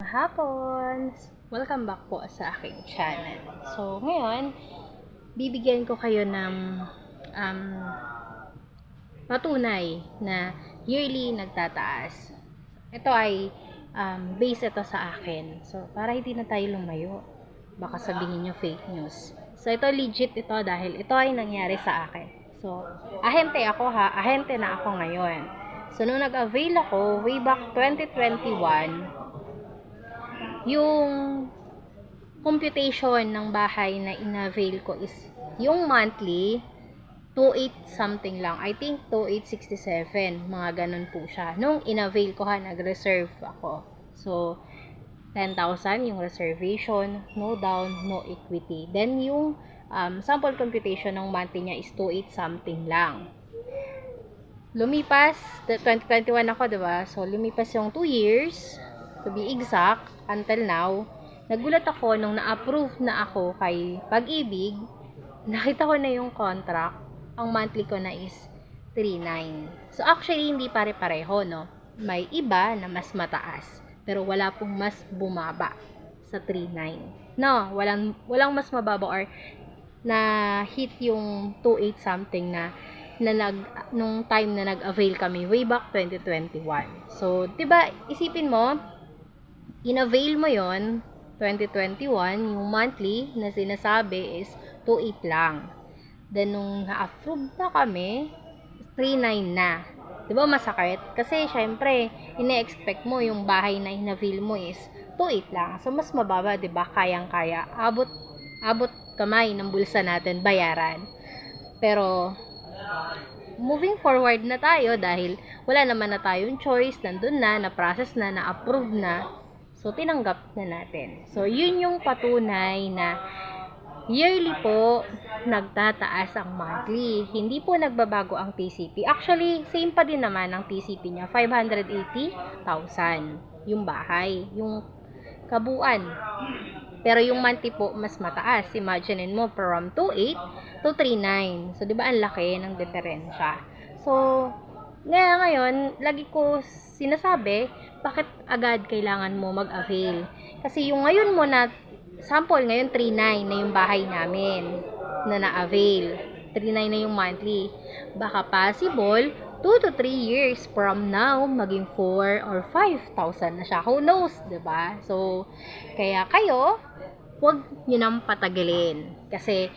Hapon! Welcome back po sa aking channel. So, ngayon, bibigyan ko kayo ng patunay na yearly nagtataas. Ito ay base ito sa akin. So, para hindi na tayo lumayo. Baka sabihin nyo fake news. So, ito legit ito dahil ito ay nangyari sa akin. So, ahente ako ha. Ahente na ako ngayon. So, nung nag-avail ako, way back 2021, yung computation ng bahay na in-avail ko is yung monthly 28 something lang. I think 2867. Mga ganun po siya. Nung in-avail ko ha, nag-reserve ako. So, 10,000 yung reservation, no down, no equity. Then, yung sample computation ng monthly niya is 28 something lang. Lumipas, 2021 ako, diba? So, lumipas yung 2 years, to be exact, until now. Nagulat ako nung na-approve na ako kay Pag-ibig, nakita ko na yung contract, ang monthly ko na is 3,900. So, actually, hindi pare-pareho, no? May iba na mas mataas, pero wala pong mas bumaba sa 3,900. No, walang mas mababa or na hit yung 28 something na nung time na nag-avail kami way back 2021. So, 'di ba, isipin mo, in-avail mo 'yon 2021, yung monthly na sinasabi is 28 lang. Then nung na-approve na kami, 39 na. 'Di ba masakit? Kasi syempre, ine-expect mo yung bahay na in-avail mo is 28 lang. So mas mababa, 'di ba? Kayang-kaya. Abot kamay ng bulsa natin bayaran. Pero moving forward na tayo dahil wala naman na tayong choice, nandun na process na, na-approve na. So, tinanggap na natin. So, yun yung patunay na yearly po nagtataas ang monthly. Hindi po nagbabago ang TCP. Actually, same pa din naman ang TCP niya. 580,000 yung bahay. Yung kabuuan. Pero yung monthly po, mas mataas. Imaginein mo, from 2,800 to 3,900. So, di ba, ang laki ng diferensya. So, ngayon, lagi ko sinasabi, bakit agad kailangan mo mag-avail? Kasi yung ngayon mo na, sample, ngayon 3,900 na yung bahay namin na na-avail. 3,900 na yung monthly. Baka possible, 2 to 3 years from now, maging 4 or 5,000 na siya. Who knows, diba? So, kaya kayo, huwag nyo nang patagalin. Kasi,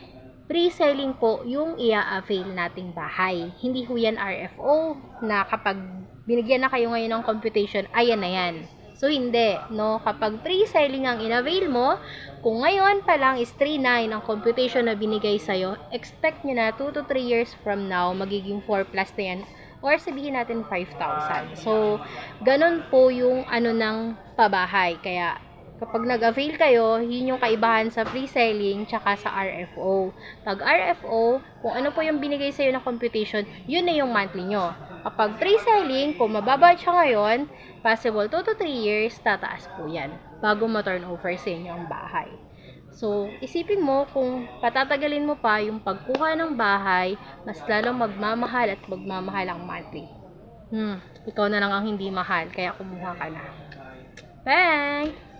pre-selling po yung i-avail nating bahay. Hindi ho yan RFO na kapag binigyan na kayo ngayon ng computation, ayan na yan. So, hindi, no? Kapag pre-selling ang in-avail mo, kung ngayon pa lang is 3,900 ang computation na binigay sa'yo, expect nyo na 2 to 3 years from now, magiging 4 plus na yan, or sabihin natin 5,000. So, ganun po yung ng pabahay. Kaya, kapag nag-avail kayo, yun yung kaibahan sa pre-selling tsaka sa RFO. Pag RFO, kung ano po yung binigay sa'yo na computation, yun na yung monthly nyo. Kapag pre-selling, kung mababa siya ngayon, possible 2 to 3 years, tataas po yan bago ma-turn over sa inyo ang bahay. So, isipin mo kung patatagalin mo pa yung pagkuha ng bahay, mas lalong magmamahal at magmamahal ang monthly. Ikaw na lang ang hindi mahal, kaya kumuha ka na. Bye!